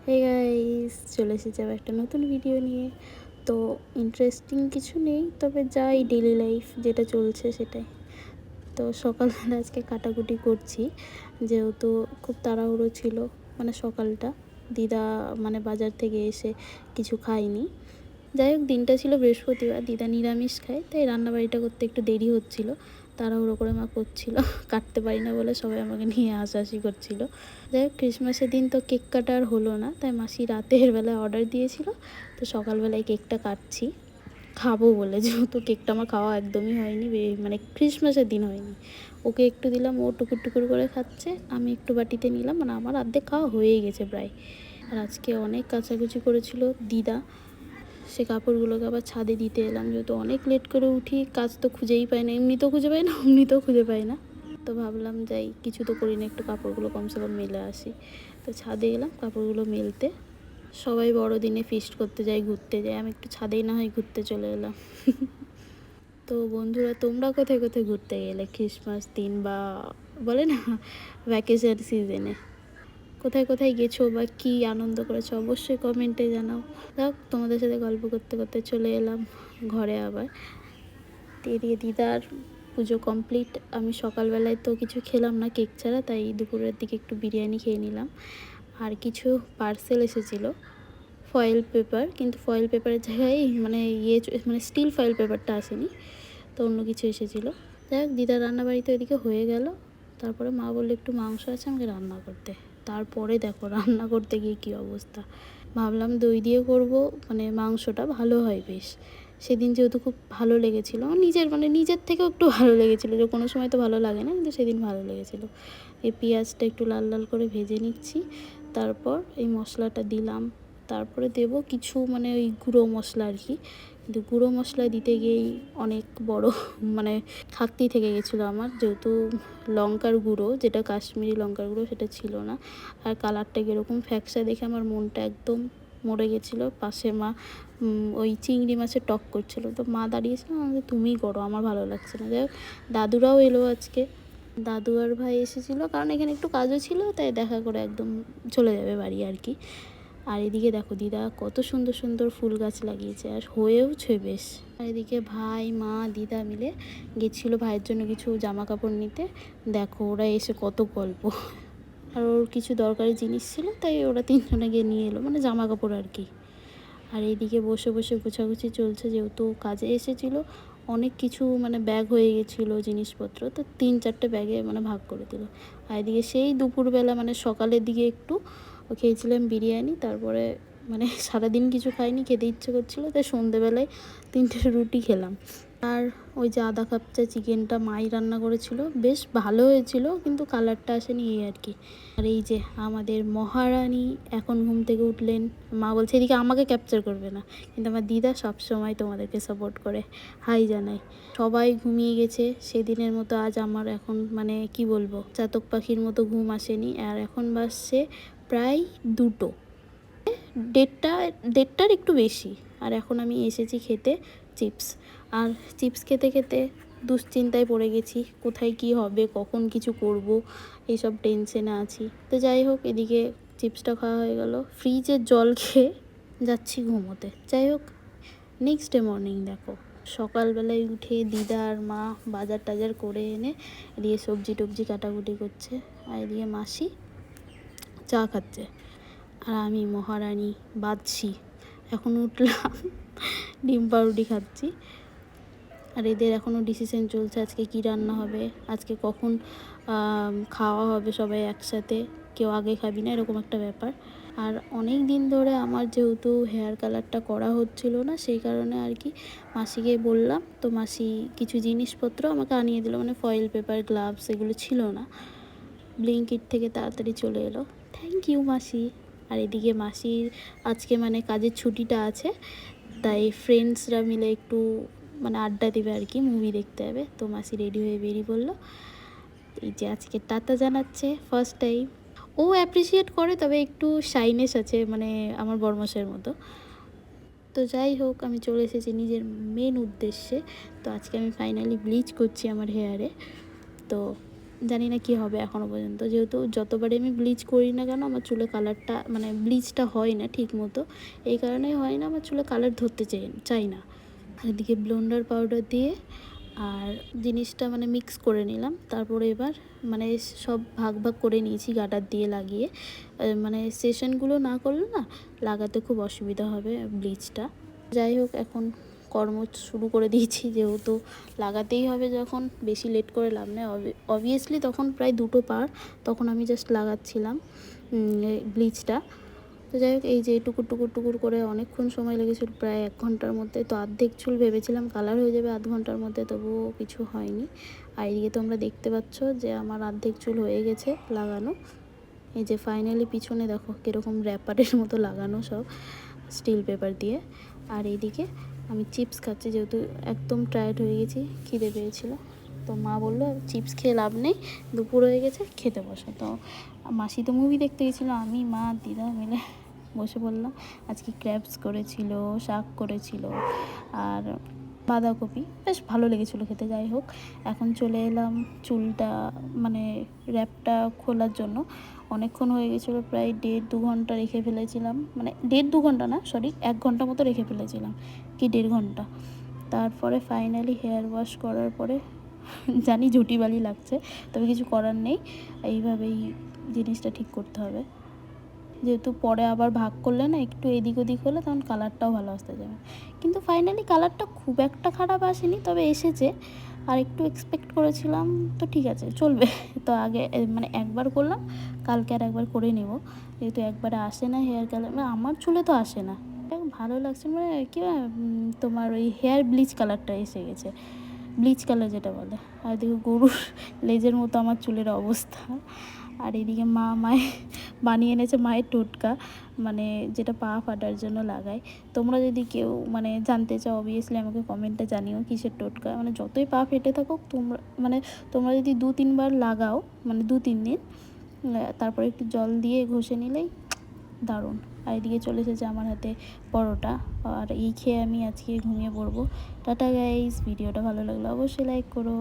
Hey guys, চলে এসেছি আবার একটা নতুন ভিডিও নিয়ে। তো ইন্টারেস্টিং কিছু নেই, তবে যাই ডেলি লাইফ যেটা চলছে সেটাই। তো সকালবেলা আজকে কাটাকুটি করছি, যেহেতু খুব তাড়াহুড়ো ছিল। মানে সকালটা দিদা বাজার থেকে এসে কিছু খায়নি। যাই হোক, দিনটা ছিল বৃহস্পতিবার, দিদা নিরামিষ খায়, তাই রান্নাবাড়িটা করতে একটু দেরি হচ্ছিলো। তাড়াহুড়ো করে মা করছিল, কাটতে পারি না বলে সবাই আমাকে নিয়ে হাসাহাসি করছিল। যাই হোক, ক্রিসমাসের দিন তো কেক কাটা আর হলো না, তাই মাসি রাতের বেলায় অর্ডার দিয়েছিল। তো সকালবেলায় কেকটা কাটছি, খাবো বলে, যেহেতু কেকটা আমার খাওয়া একদমই হয়নি, ক্রিসমাসের দিন হয়নি। ওকে একটু দিলাম, ও টুকুর টুকুর করে খাচ্ছে, আমি একটু বাটিতে নিলাম, আমার অর্ধেক খাওয়া হয়েই গেছে প্রায়। আর আজকে অনেক কাচাকুচি করেছিল দিদা, সে কাপড়গুলোকে আবার ছাদে দিতে এলাম, যেহেতু অনেক লেট করে উঠি, কাজ তো খুঁজেই পাই না, এমনিতেও খুঁজে পাই না, এমনিতেও খুঁজে পাই না। তো ভাবলাম যাই, কিছু তো করি না, একটু কাপড়গুলো কমসে কম মেলে আসি। তো ছাদে এলাম কাপড়গুলো মেলতে। সবাই বড়দিনে ফিস্ট করতে যায়, ঘুরতে যায়, আমি একটু ছাদেই না হয় ঘুরতে চলে এলাম। তো বন্ধুরা, তোমরা কোথায় কোথায় ঘুরতে গেলে ক্রিসমাস দিন বা বলে না ভ্যাকেশন সিজনে? কোথায় কোথায় গেছো বা কী আনন্দ করেছো অবশ্যই কমেন্টে জানাও। যাক, তোমাদের সাথে গল্প করতে করতে চলে এলাম ঘরে আবার। দিয়ে দিদার পুজো কমপ্লিট। আমি সকালবেলায় তো কিছু খেলাম না কেক ছাড়া, তাই দুপুরের দিকে একটু বিরিয়ানি খেয়ে নিলাম। আর কিছু পার্সেল এসেছিলো, ফয়েল পেপার, কিন্তু ফয়েল পেপারের জায়গায় স্টিল ফয়েল পেপারটা আসেনি, তো অন্য কিছু এসেছিলো। যাই হোক, দিদার রান্নাবাড়ি তো এদিকে হয়ে গেল। তারপরে মা বললো একটু মাংস আছে আমাকে রান্না করতে। তারপরে দেখো রান্না করতে গিয়ে কী অবস্থা। ভাবলাম দই দিয়ে করব, মাংসটা ভালো হয় বেশ। সেদিন যেহেতু খুব ভালো লেগেছিলো, নিজের থেকেও একটু ভালো লেগেছিলো, যে কোনো সময় তো ভালো লাগে না, কিন্তু সেদিন ভালো লেগেছিলো। এই পেঁয়াজটা একটু লাল লাল করে ভেজে নিচ্ছি, তারপর এই মশলাটা দিলাম। তারপরে দেব কিছু ওই গুঁড়ো মশলা আর কি, কিন্তু গুঁড়ো মশলা দিতে গিয়েই অনেক বড় ঘাটতি থেকে গেছিলো আমার, যেহেতু লঙ্কার গুঁড়ো, যেটা কাশ্মীরি লঙ্কার গুঁড়ো, সেটা ছিল না। আর কালারটা কীরকম ফ্যাকসা দেখে আমার মনটা একদম মরে গেছিলো। পাশে মা ওই চিংড়ি মাছের টক করছিলো, তো মা দাঁড়িয়েছিল, আমাকে তুমিই করো, আমার ভালো লাগছে না। যাই হোক, দাদুরাও এলো আজকে, দাদু আর ভাই এসেছিলো, কারণ এখানে একটু কাজও ছিল, তাই দেখা করে একদম চলে যাবে বাড়ি আর কি। আর এদিকে দেখো দিদা কত সুন্দর সুন্দর ফুল গাছ লাগিয়েছে, আর হয়েওছে বেশ। আর এদিকে ভাই, মা, দিদা মিলে গেছিলো ভাইয়ের জন্য কিছু জামা কাপড় নিতে। দেখো ওরা এসে কত গল্প, আর ওর কিছু দরকারি জিনিস ছিল, তাই ওরা তিনজনে গিয়ে নিয়ে এলো, জামা কাপড় আর কি। আর এইদিকে বসে বসে গোছাগুছি চলছে, যেহেতু কাজে এসেছিলো, অনেক কিছু ব্যাগ হয়ে গেছিলো জিনিসপত্র, তো 3-4টে ব্যাগে ভাগ করে দিল। আর এদিকে সেই দুপুরবেলা সকালের দিকে একটু খেয়েছিলাম বিরিয়ানি, তারপরে সারাদিন কিছু খাইনি, খেতে ইচ্ছে করছিলো, তাই সন্ধেবেলায় 3টে রুটি খেলাম। আর ওই যে আধা কাপ চা চিকেনটা মাই রান্না করেছিল, বেশ ভালো হয়েছিল, কিন্তু কালারটা আসেনি এই আর কি। আর এই যে আমাদের মহারানী এখন ঘুম থেকে উঠলেন, মা বলছে এদিকে আমাকে ক্যাপচার করবে না, কিন্তু আমার দিদা সবসময় তোমাদেরকে সাপোর্ট করে। হাই জানাই। সবাই ঘুমিয়ে গেছে সেদিনের মতো, আজ আমার এখন কি বলবো, চাতক পাখির মতো ঘুম আসেনি। আর এখন বাজছে প্রায় 2টো, 1:30টার একটু বেশি। আর এখন আমি এসেছি খেতে চিপস, আর চিপস খেতে খেতে দুশ্চিন্তায় পড়ে গেছি, কোথায় কি হবে, কখন কিছু করব, এইসব টেনশনে আছি। তো যাই হোক, এদিকে চিপসটা খাওয়া হয়ে গেল, ফ্রিজের জল খেয়ে যাচ্ছি ঘুমোতে। যাই হোক, নেক্সট ডে মর্নিং দেখো, সকালবেলায় উঠে দিদা আর মা বাজার টাজার করে এনে এদিকে সবজি টবজি কাটাকুটি করছে, আর এদিকে মাসি চা খাচ্ছে, আর আমি মহারানী বাজছি, এখন উঠলাম ডিম পাউরুটি খাচ্ছি। আর এদের এখনও ডিসিশন চলছে আজকে কি রান্না হবে, আজকে কখন খাওয়া হবে সবাই একসাথে, কেউ আগে খাবি না, এরকম একটা ব্যাপার। আর অনেক দিন ধরে আমার যেহেতু হেয়ার কালারটা করা হচ্ছিল না, সেই কারণে আর কি মাসিকে বললাম, তো মাসি কিছু জিনিসপত্র আমাকে আনিয়ে দিল, ফয়েল পেপার, গ্লাভস, এগুলো ছিল না, ব্লিঙ্কিট থেকে তাড়াতাড়ি চলে এলো, থ্যাংক ইউ মাসি। আর এদিকে মাসির আজকে কাজের ছুটিটা আছে, তাই ফ্রেন্ডসরা মিলে একটু আড্ডা দেবে আর কি, মুভি দেখতে হবে। তো মাসি রেডি হয়ে বেরিয়ে পড়লো। এই যে আজকে টাটা জানাচ্ছে ফার্স্ট টাইম, ও অ্যাপ্রিসিয়েট করে, তবে একটু শাইনেস আছে, আমার বরমশের মতো। তো যাই হোক, আমি চলে এসেছি নিজের মেন উদ্দেশ্যে। তো আজকে আমি ফাইনালি ব্লিচ করছি আমার হেয়ারে। তো জানি না কি হবে এখনও পর্যন্ত, যেহেতু যতবারই আমি ব্লিচ করি না কেন আমার চুলে কালারটা মানে ব্লিচটা হয় না ঠিক মতো, এই কারণেই হয় না, আমার চুলে কালার ধরতে চাই না। এদিকে ব্লেন্ডার পাউডার দিয়ে আর জিনিসটা মানে মিক্স করে নিলাম, তারপরে এবার মানে সব ভাগ ভাগ করে নিয়েছি গার্ডার দিয়ে লাগিয়ে, মানে সেশনগুলো না করলে না লাগাতে খুব অসুবিধা হবে ব্লিচটা। যাই হোক, এখন কর্ম শুরু করে দিয়েছি, যেহেতু লাগাতেই হবে, যখন বেশি লেট করে লাভ নেই। অবভিয়াসলি তখন প্রায় 2টো পার, তখন আমি জাস্ট লাগাচ্ছিলাম ব্লিচটা। তো যাই হোক, এই যে টুকুর টুকুর টুকুর করে অনেকক্ষণ সময় লেগেছিল, প্রায় 1 ঘন্টার মধ্যে। তো অর্ধেক চুল ভেবেছিলাম কালার হয়ে যাবে আধ ঘন্টার মধ্যে, তবুও কিছু হয়নি। আর এদিকে তোমরা দেখতে পাচ্ছ যে আমার অর্ধেক চুল হয়ে গেছে লাগানো। এই যে ফাইনালি পিছনে দেখো কীরকম র্যাপারের মতো লাগানো সব স্টিল পেপার দিয়ে। আর এইদিকে আমি চিপস খাচ্ছি, যেহেতু একদম টায়ার্ড হয়ে গেছি, খিদে পেয়েছিল। তো মা বললো চিপস খেয়ে লাভ নেই, দুপুর হয়ে গেছে, খেতে বসো। তো মাসি তো মুভি দেখতে গেছিলো, আমি মা দিদা মিলে বসে পড়লাম। আজকে ক্র্যাবস করেছিল, শাক করেছিল আর বাঁধাকপি, বেশ ভালো লেগেছিলো খেতে। যাই হোক, এখন চলে এলাম চুলটা মানে র্যাপটা খোলার জন্য। অনেকক্ষণ হয়ে গেছিলো, প্রায় 1.5-2 ঘন্টা রেখে ফেলেছিলাম, মানে 1.5-2 ঘন্টা না, সরি 1 ঘন্টা মতো রেখে ফেলেছিলাম, কি 1.5 ঘন্টা। তারপরে ফাইনালি হেয়ার ওয়াশ করার পরে জানি ঝুটিবালি লাগছে, তবে কিছু করার নেই, এইভাবেই জিনিসটা ঠিক করতে হবে। যেহেতু পরে আবার ভাগ করলে না একটু এদিক ওদিক হলে তখন কালারটাও ভালো আসতে যাবে। কিন্তু ফাইনালি কালারটা খুব একটা খারাপ আসেনি, তবে এসেছে। আর একটু এক্সপেক্ট করেছিলাম, তো ঠিক আছে চলবে। তো আগে মানে একবার করলাম, কালকে আর একবার করে নেব, যেহেতু একবারে আসে না হেয়ার কালার, মানে আমার চুলে তো আসে না। ভালো লাগছে, মানে কী তোমার ওই হেয়ার ব্লিচ কালারটা এসে গেছে, ব্লিচ কালার যেটা বলে। আর দেখো গরুর লেজের মতো আমার চুলের অবস্থা। আর এদিকে মায়ে বানিয়ে এনেছে মায়ের টোটকা, মানে যেটা পা ফাটার জন্য লাগায়। তোমরা যদি কেউ মানে জানতে চাও অবভিয়াসলি আমাকে কমেন্টে জানিও কিসের টোটকা। মানে যতই পা ফেটে থাকুক তোমরা যদি 2-3 বার লাগাও, মানে 2-3 দিন, তারপরে একটু জল দিয়ে ঘষে নিলেই দারুণ। আর এদিকে চলে এসেছে আমার হাতে পরোটা, আর এই খেয়ে আমি আজকে ঘুমিয়ে পড়বো। টাটা গাইস, ভিডিওটা ভালো লাগলে অবশ্যই লাইক করো।